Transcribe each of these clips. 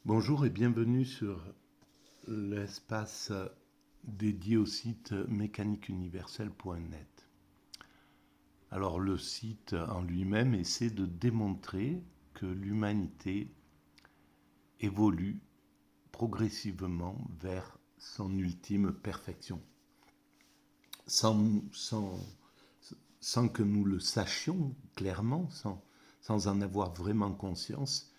Bonjour et bienvenue sur l'espace dédié au site mécaniqueuniverselle.net. Alors le site en lui-même essaie de démontrer que l'humanité évolue progressivement vers son ultime perfection. Sans, sans, sans que nous le sachions clairement, sans en avoir vraiment conscience,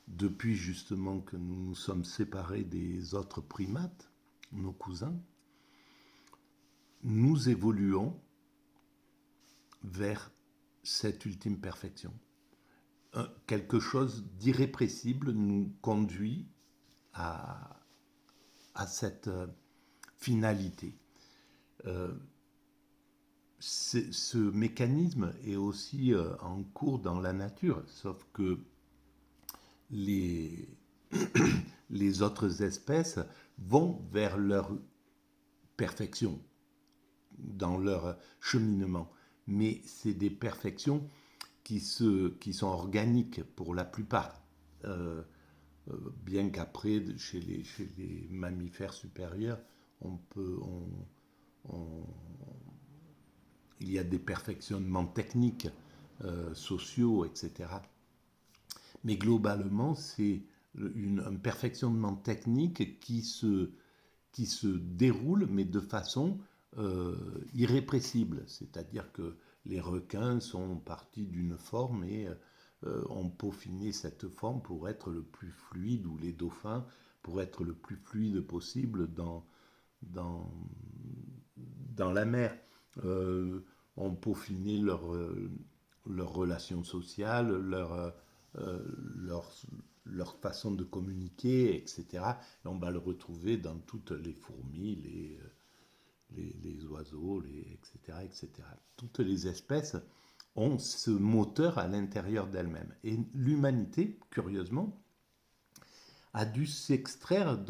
depuis justement que nous nous sommes séparés des autres primates, nos cousins, nous évoluons vers cette ultime perfection. Quelque chose d'irrépressible nous conduit à, à cette finalité. Ce mécanisme est aussi en cours dans la nature, sauf que les, les autres espèces vont vers leur perfection dans leur cheminement. Mais c'est des perfections qui sont organiques pour la plupart. Euh, Bien qu'après, chez les mammifères supérieurs, on- il y a des perfectionnements techniques, sociaux, etc. Mais globalement, c'est un perfectionnement technique qui se déroule, mais de façon irrépressible. C'est-à-dire que les requins sont partis d'une forme et ont peaufiné cette forme pour être le plus fluide, ou les dauphins pour être le plus fluide possible dans, dans la mer. Ont peaufiné leurs relations sociales, leur, leur façon de communiquer, etc. Et on va le retrouver dans toutes les fourmis, les oiseaux, etc., etc. Toutes les espèces ont ce moteur à l'intérieur d'elles-mêmes. Et l'humanité, curieusement, a dû s'extraire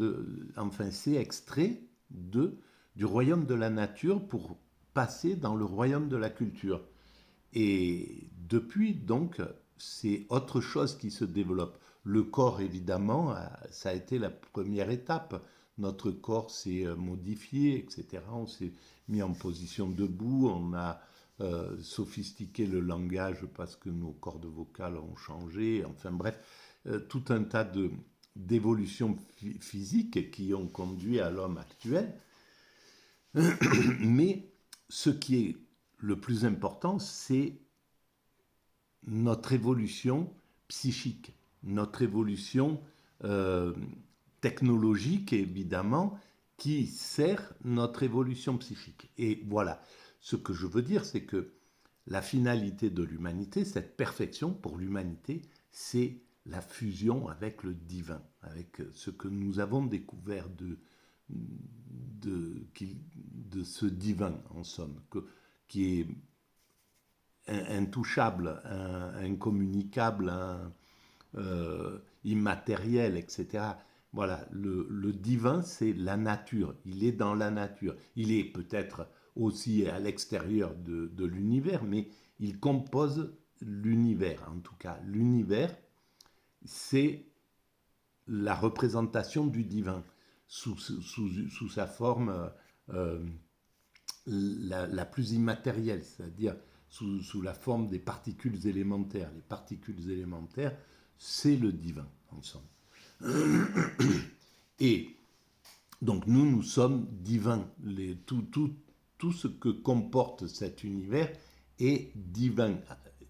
enfin, s'est extrait du royaume de la nature pour passer dans le royaume de la culture. Et depuis, donc, c'est autre chose qui se développe. Le corps, évidemment, ça a été la première étape. Notre corps s'est modifié, etc. On s'est mis en position debout, on a sophistiqué le langage parce que nos cordes vocales ont changé. Enfin bref, tout un tas d'évolutions physiques qui ont conduit à l'homme actuel. Mais ce qui est le plus important, c'est notre évolution psychique, notre évolution euh, technologique, évidemment, qui sert notre évolution psychique. Et voilà, ce que je veux dire, c'est que la finalité de l'humanité, cette perfection pour l'humanité, c'est la fusion avec le divin, avec ce que nous avons découvert de ce divin, en somme, qui est intouchable, incommunicable, immatériel, etc. Voilà, le divin, c'est la nature. Il est dans la nature. Il est peut-être aussi à l'extérieur de l'univers, mais il compose l'univers, en tout cas. L'univers, c'est la représentation du divin sous sa forme la plus immatérielle, c'est-à-dire sous la forme des particules élémentaires. Les particules élémentaires, c'est le divin, en somme. Et donc nous sommes divins. Tout ce que comporte cet univers est divin,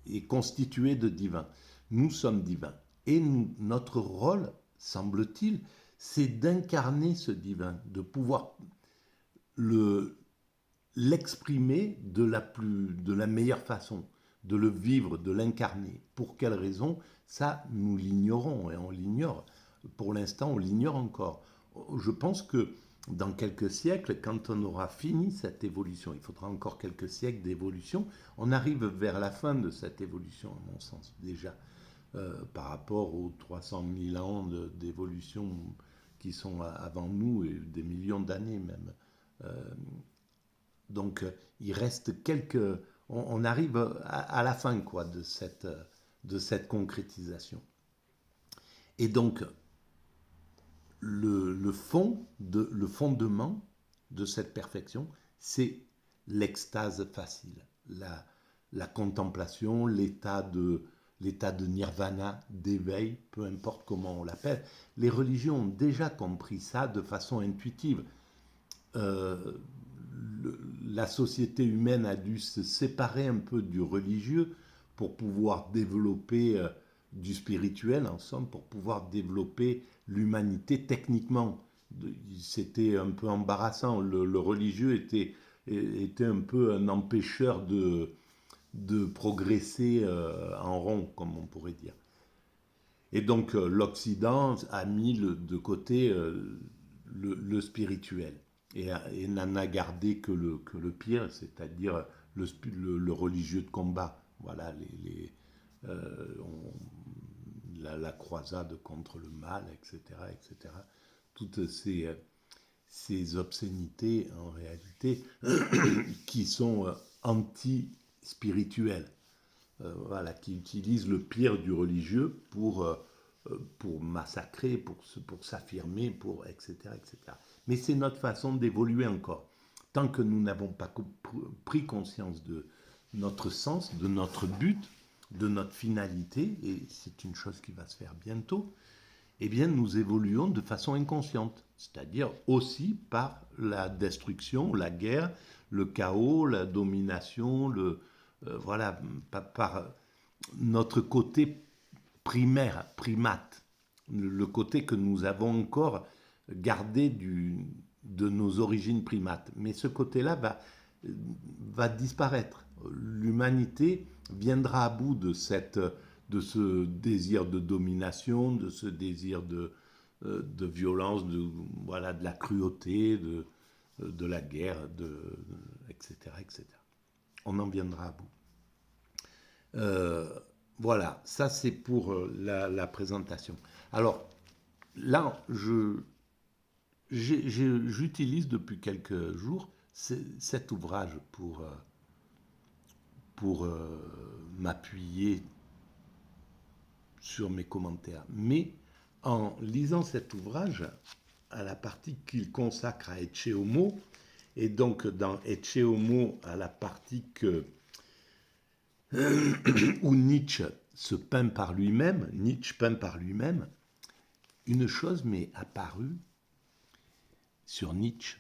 est constitué de divin. Nous sommes divins. Et notre rôle, semble-t-il, c'est d'incarner ce divin, de pouvoir le, l'exprimer de la meilleure façon, de le vivre, de l'incarner. Pour quelle raison? Ça, nous l'ignorons et on l'ignore. Pour l'instant, on l'ignore encore. Je pense que dans quelques siècles, quand on aura fini cette évolution, il faudra encore quelques siècles d'évolution, on arrive vers la fin de cette évolution, à mon sens, déjà, par rapport aux 300 000 ans d'évolution qui sont avant nous, et des millions d'années même. Donc, il reste quelques. On arrive à la fin, quoi, de cette concrétisation. Et donc, le fondement de cette perfection, c'est l'extase facile, la contemplation, l'état de nirvana, d'éveil, peu importe comment on l'appelle. Les religions ont déjà compris ça de façon intuitive. Euh, la société humaine a dû se séparer un peu du religieux pour pouvoir développer du spirituel, en somme, pour pouvoir développer l'humanité techniquement. C'était un peu embarrassant. Le religieux était un peu un empêcheur de progresser en rond, comme on pourrait dire. Et donc l'Occident a mis de côté le spirituel et n'en a gardé que le pire, c'est-à-dire le religieux de combat. Voilà, la croisade contre le mal, etc., etc. Toutes ces obscénités, en réalité, qui sont anti-spirituelles. Voilà, qui utilisent le pire du religieux pour massacrer, pour s'affirmer, etc., etc. Mais c'est notre façon d'évoluer encore. Tant que nous n'avons pas pris conscience de notre sens, de notre but, de notre finalité, et c'est une chose qui va se faire bientôt, eh bien nous évoluons de façon inconsciente, c'est-à-dire aussi par la destruction, la guerre, le chaos, la domination, voilà, par notre côté primaire, primate, le côté que nous avons encore gardé de nos origines primates. Mais ce côté-là va disparaître. L'humanité viendra à bout de ce désir de domination, de ce désir de violence, voilà, de la cruauté, de la guerre, etc., etc. On en viendra à bout. Voilà, ça c'est pour la présentation. Alors là, j'utilise depuis quelques jours cet ouvrage pour m'appuyer sur mes commentaires. Mais en lisant cet ouvrage, à la partie qu'il consacre à Ecce Homo, et donc dans Ecce Homo, à la partie où Nietzsche se peint par lui-même, Nietzsche peint par lui-même, une chose m'est apparue sur Nietzsche,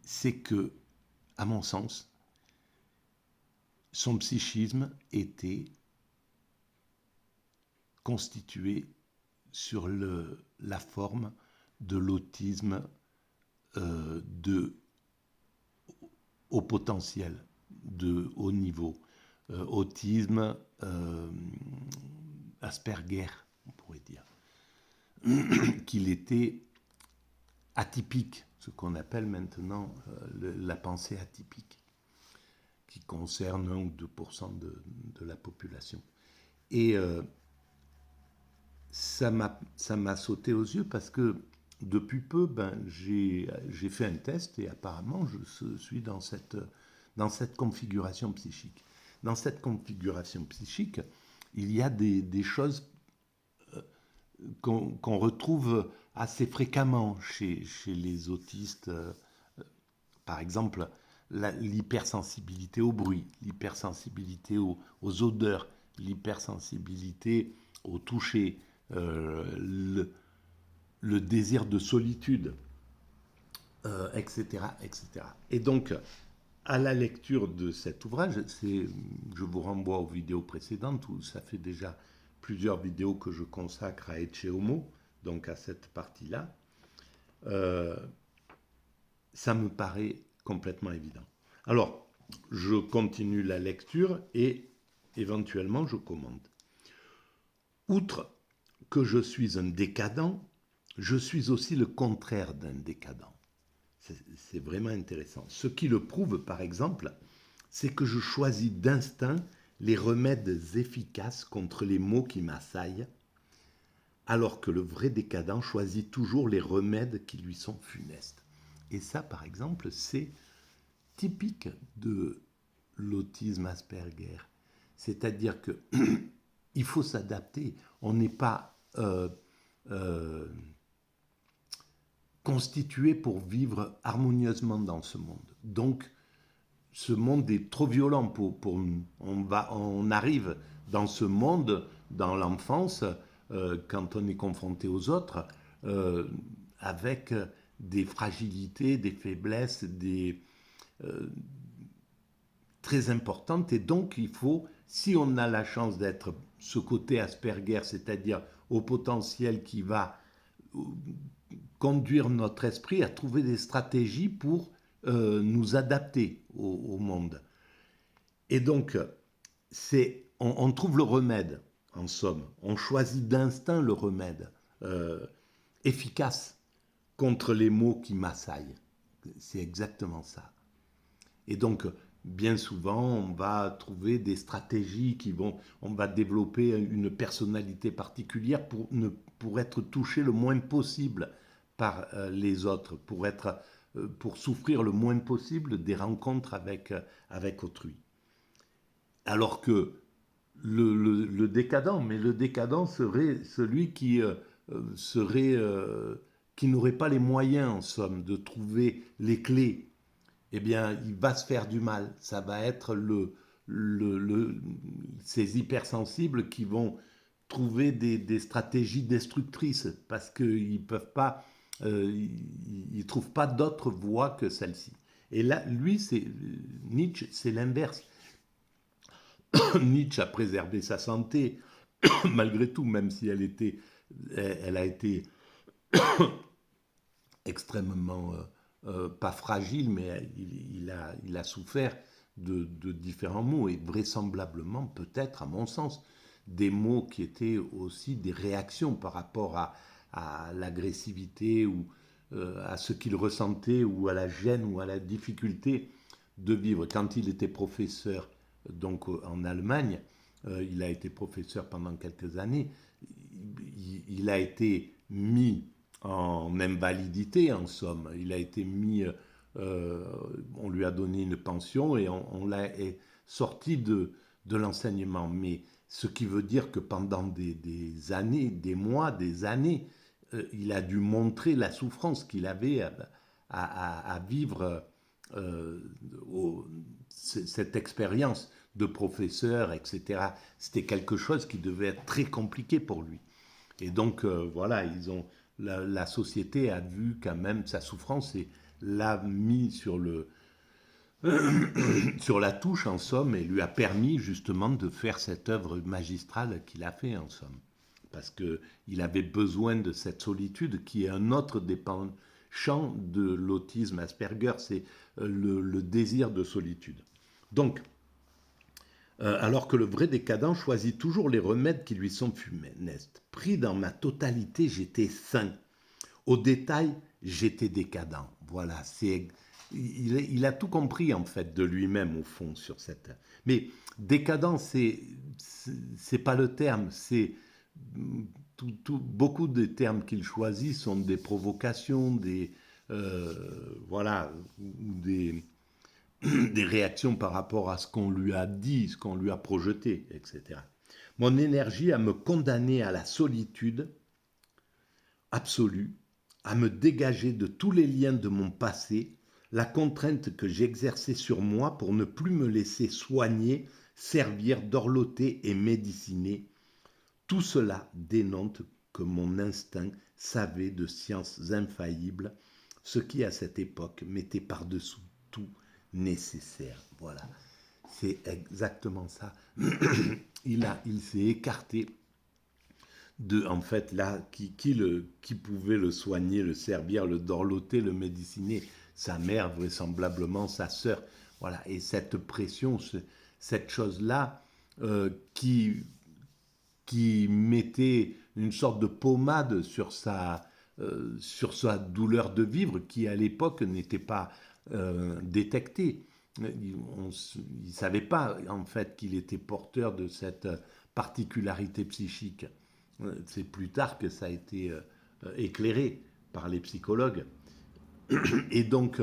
c'est que, à mon sens, son psychisme était constitué sur la forme de l'autisme au potentiel, de haut niveau. Autisme, Asperger, on pourrait dire. Qu'il était atypique, ce qu'on appelle maintenant la pensée atypique, qui concerne 1 ou 2% de la population. Et ça m'a sauté aux yeux parce que depuis peu, j'ai fait un test et apparemment je suis dans cette configuration psychique. Dans cette configuration psychique, il y a des choses qu'on retrouve assez fréquemment chez les autistes. Par exemple, l'hypersensibilité au bruit, l'hypersensibilité aux odeurs, l'hypersensibilité au toucher, le désir de solitude, etc., etc. Et donc, à la lecture de cet ouvrage, je vous renvoie aux vidéos précédentes où ça fait déjà plusieurs vidéos que je consacre à Ecce Homo, donc à cette partie-là, ça me paraît complètement évident. Alors, je continue la lecture et éventuellement je commente. Outre que je suis un décadent, je suis aussi le contraire d'un décadent. C'est vraiment intéressant. Ce qui le prouve, par exemple, c'est que je choisis d'instinct les remèdes efficaces contre les maux qui m'assaillent, alors que le vrai décadent choisit toujours les remèdes qui lui sont funestes. Et ça, par exemple, c'est typique de l'autisme Asperger. C'est-à-dire que il faut s'adapter. On n'est pas euh, constitué pour vivre harmonieusement dans ce monde. Donc, ce monde est trop violent pour nous. On arrive dans ce monde, dans l'enfance, quand on est confronté aux autres, euh, avec des fragilités, des faiblesses, très importantes. Et donc, il faut, si on a la chance d'être ce côté Asperger, c'est-à-dire au potentiel qui va conduire notre esprit à trouver des stratégies pour nous adapter au monde. Et donc, on trouve le remède, en somme. On choisit d'instinct le remède efficace contre les maux qui m'assaillent. C'est exactement ça. Et donc, bien souvent, on va trouver des stratégies on va développer une personnalité particulière pour être touché le moins possible par les autres, pour souffrir le moins possible des rencontres avec autrui. Alors que le décadent, mais le décadent serait celui qui n'aurait pas les moyens, en somme, de trouver les clés. Eh bien, il va se faire du mal. Ça va être ces hypersensibles qui vont trouver des stratégies destructrices parce qu'ils peuvent pas, ils trouvent pas d'autre voie que celle-ci. Et là, Nietzsche, c'est l'inverse. Nietzsche a préservé sa santé, malgré tout, même si elle a été extrêmement, pas fragile, mais il a souffert de différents maux, et vraisemblablement, peut-être, à mon sens, des maux qui étaient aussi des réactions par rapport à l'agressivité ou à ce qu'il ressentait, ou à la gêne, ou à la difficulté de vivre. Quand il était professeur donc en Allemagne, il a été professeur pendant quelques années, il a été mis en invalidité, en somme. Il a été mis, on lui a donné une pension et on l'a sorti de l'enseignement. Mais ce qui veut dire que pendant des années, des mois, des années, il a dû montrer la souffrance qu'il avait à vivre cette expérience de professeur, etc. C'était quelque chose qui devait être très compliqué pour lui. Et donc, voilà, la société a vu quand même sa souffrance et l'a mis sur la touche, en somme, et lui a permis justement de faire cette œuvre magistrale qu'il a fait, en somme. Parce qu'il avait besoin de cette solitude qui est un autre champ de l'autisme Asperger, c'est le désir de solitude. Donc, alors que le vrai décadent choisit toujours les remèdes qui lui sont funestes. Pris dans ma totalité, j'étais sain. Au détail, j'étais décadent. Voilà, il a tout compris en fait de lui-même au fond sur cette. Mais décadent, c'est pas le terme. C'est beaucoup des termes qu'il choisit sont des provocations, voilà, des réactions par rapport à ce qu'on lui a dit, ce qu'on lui a projeté, etc. Mon énergie à me condamner à la solitude absolue, à me dégager de tous les liens de mon passé, la contrainte que j'exerçais sur moi pour ne plus me laisser soigner, servir, dorloter et médeciner, tout cela dénote que mon instinct savait de sciences infaillibles, ce qui à cette époque m'était par-dessous tout nécessaire. Voilà, c'est exactement ça. Il s'est écarté de, en fait, là, qui pouvait le soigner, le servir, le dorloter, le médeciner? Sa mère, vraisemblablement, sa sœur. Voilà, et cette pression, cette chose-là, qui mettait une sorte de pommade sur sa douleur de vivre, qui à l'époque n'était pas détectée. Il ne savait pas en fait qu'il était porteur de cette particularité psychique. C'est plus tard que ça a été éclairé par les psychologues. Et donc,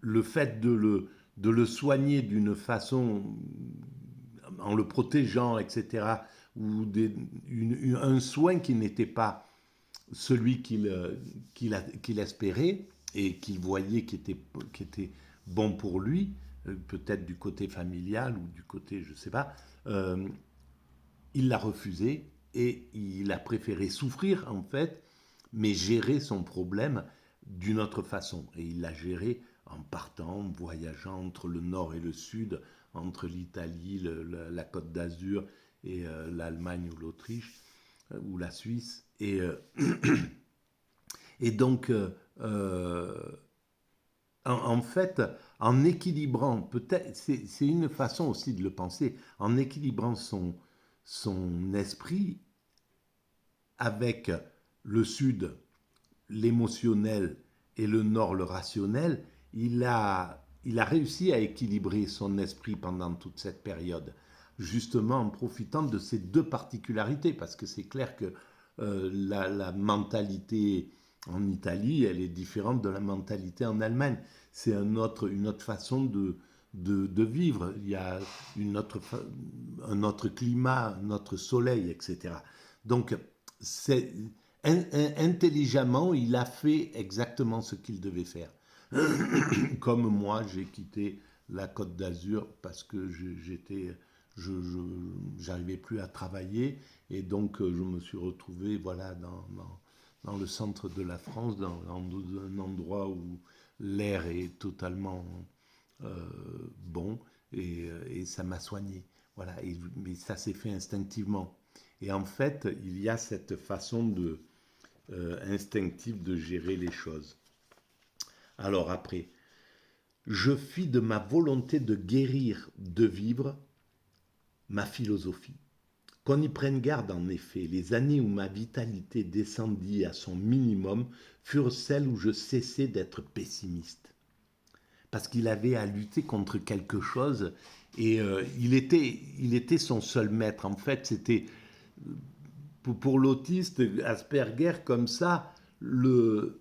le fait de le soigner d'une façon, en le protégeant, etc., ou un soin qui n'était pas celui qu'il espérait et qu'il voyait qui était bon pour lui, peut-être du côté familial ou du côté, je ne sais pas, il l'a refusé et il a préféré souffrir en fait, mais gérer son problème d'une autre façon. Et il l'a géré en partant, en voyageant entre le nord et le sud, entre l'Italie, la Côte d'Azur et l'Allemagne ou l'Autriche ou la Suisse. Et donc, en fait, en équilibrant, peut-être, c'est une façon aussi de le penser, en équilibrant son esprit avec le sud, l'émotionnel, et le nord, le rationnel, il a réussi à équilibrer son esprit pendant toute cette période, justement en profitant de ces deux particularités, parce que c'est clair que la mentalité en Italie, elle est différente de la mentalité en Allemagne. C'est une autre façon de vivre. Il y a un autre climat, un autre soleil, etc. Donc, c'est intelligemment, il a fait exactement ce qu'il devait faire. Comme moi, j'ai quitté la Côte d'Azur parce que j'arrivais plus à travailler et donc je me suis retrouvé voilà dans le centre de la France, dans un endroit où l'air est totalement bon et ça m'a soigné. Voilà, mais ça s'est fait instinctivement. Et en fait, il y a cette façon instinctive de gérer les choses. Alors après, je fis de ma volonté de guérir, de vivre, ma philosophie. Qu'on y prenne garde en effet, les années où ma vitalité descendit à son minimum furent celles où je cessai d'être pessimiste. Parce qu'il avait à lutter contre quelque chose et il était son seul maître. En fait, c'était pour l'autiste Asperger comme ça, il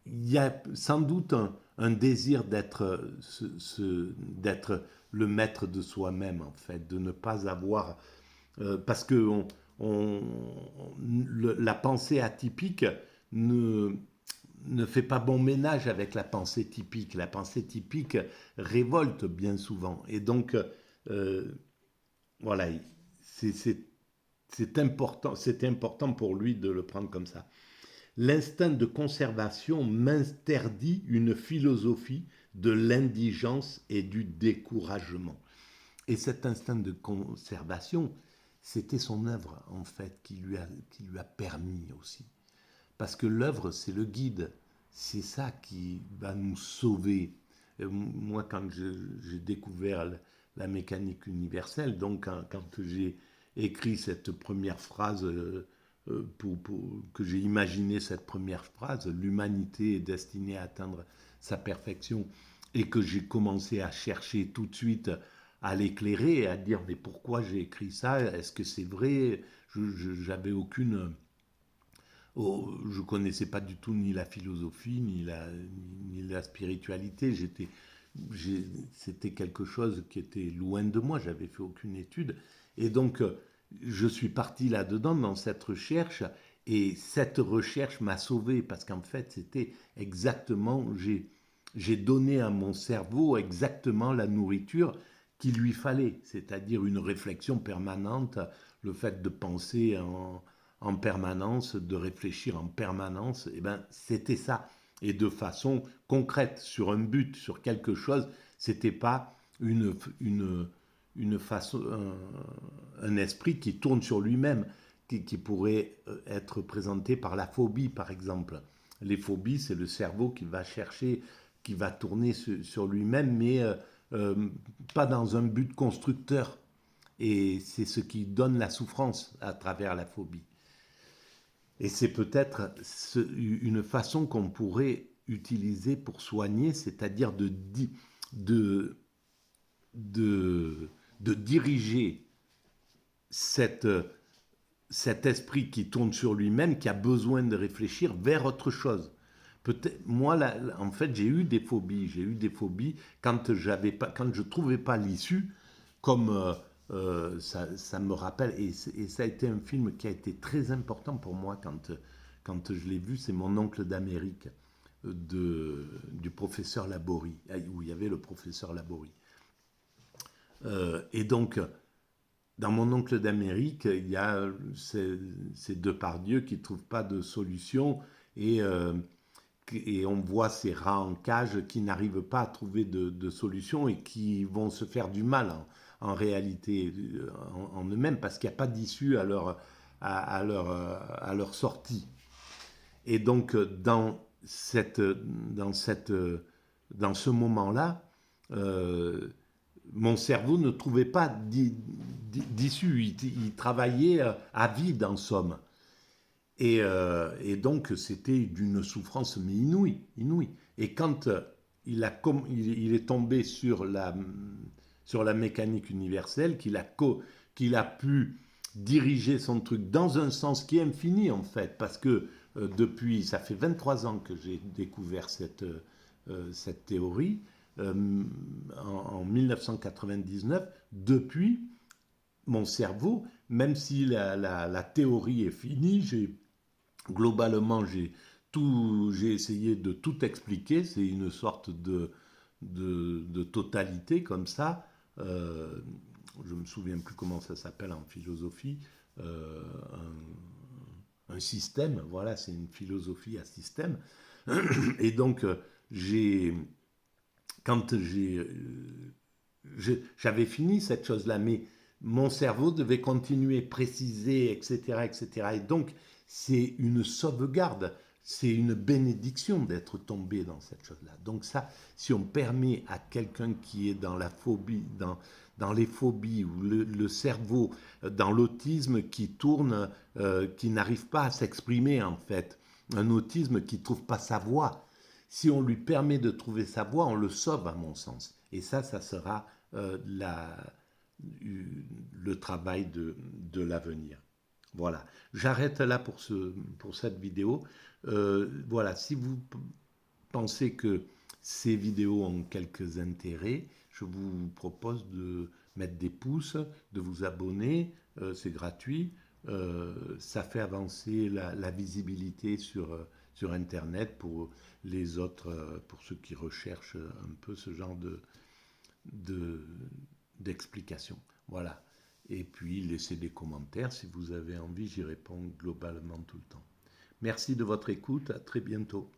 y a sans doute un désir d'être le maître de soi-même, en fait, de ne pas avoir... parce que la pensée atypique ne fait pas bon ménage avec la pensée typique. La pensée typique révolte bien souvent. Et donc, voilà, c'était important pour lui de le prendre comme ça. L'instinct de conservation m'interdit une philosophie de l'indigence et du découragement. Et cet instinct de conservation, c'était son œuvre, en fait, qui lui a permis aussi. Parce que l'œuvre, c'est le guide. C'est ça qui va nous sauver. Moi, quand j'ai découvert la mécanique universelle, donc quand j'ai écrit cette première phrase, que j'ai imaginé cette première phrase, l'humanité est destinée à atteindre sa perfection, et que j'ai commencé à chercher tout de suite à l'éclairer et à dire mais pourquoi j'ai écrit ça, est-ce que c'est vrai, j'avais aucune... Oh, je connaissais pas du tout ni la philosophie ni la spiritualité. C'était quelque chose qui était loin de moi. J'avais fait aucune étude et donc je suis parti là-dedans dans cette recherche et cette recherche m'a sauvé parce qu'en fait c'était exactement j'ai donné à mon cerveau exactement la nourriture qu'il lui fallait, c'est-à-dire une réflexion permanente, le fait de penser en permanence, de réfléchir en permanence, eh ben, c'était ça. Et de façon concrète, sur un but, sur quelque chose, c'était pas une façon, un esprit qui tourne sur lui-même, qui pourrait être présenté par la phobie, par exemple. Les phobies, c'est le cerveau qui va chercher, qui va tourner sur lui-même, mais pas dans un but constructeur. Et c'est ce qui donne la souffrance à travers la phobie. Et c'est peut-être une façon qu'on pourrait utiliser pour soigner, c'est-à-dire de, de diriger cette, cet esprit qui tourne sur lui-même, qui a besoin de réfléchir vers autre chose. Peut-être, moi, là, en fait, j'ai eu des phobies quand je ne trouvais pas l'issue, comme ça me rappelle, et ça a été un film qui a été très important pour moi quand je l'ai vu, c'est Mon oncle d'Amérique du professeur Laborie, où il y avait le professeur Laborie. Et donc, dans Mon oncle d'Amérique, il y a ces Depardieu qui ne trouvent pas de solution et on voit ces rats en cage qui n'arrivent pas à trouver de solution et qui vont se faire du mal en réalité en eux-mêmes parce qu'il n'y a pas d'issue à leur sortie. Et donc dans ce moment-là, euh, mon cerveau ne trouvait pas d'issue. Il travaillait à vide en somme. Et donc, c'était d'une souffrance mais inouïe, inouïe. Et quand il est tombé sur la mécanique universelle, qu'il a pu diriger son truc dans un sens qui est infini, en fait, parce que depuis, ça fait 23 ans que j'ai découvert cette théorie, en 1999, depuis, mon cerveau, même si la théorie est finie, globalement, j'ai essayé de tout expliquer. C'est une sorte de totalité comme ça. Je ne me souviens plus comment ça s'appelle en philosophie. Euh, un système, voilà, c'est une philosophie à système. Et donc, j'ai, quand j'avais fini cette chose-là, mais mon cerveau devait continuer, préciser, etc., etc. Et donc, c'est une sauvegarde, c'est une bénédiction d'être tombé dans cette chose-là. Donc ça, si on permet à quelqu'un qui est dans la phobie, dans les phobies, ou le cerveau, dans l'autisme qui tourne, qui n'arrive pas à s'exprimer en fait, un autisme qui ne trouve pas sa voix, si on lui permet de trouver sa voie, on le sauve à mon sens. Et ça sera le travail l'avenir. Voilà, j'arrête là pour cette vidéo. Voilà, si vous pensez que ces vidéos ont quelques intérêts, je vous propose de mettre des pouces, de vous abonner, c'est gratuit. Ça fait avancer la visibilité sur Internet pour les autres, pour ceux qui recherchent un peu ce genre de, d'explications. Voilà. Et puis, laissez des commentaires si vous avez envie, j'y réponds globalement tout le temps. Merci de votre écoute, à très bientôt.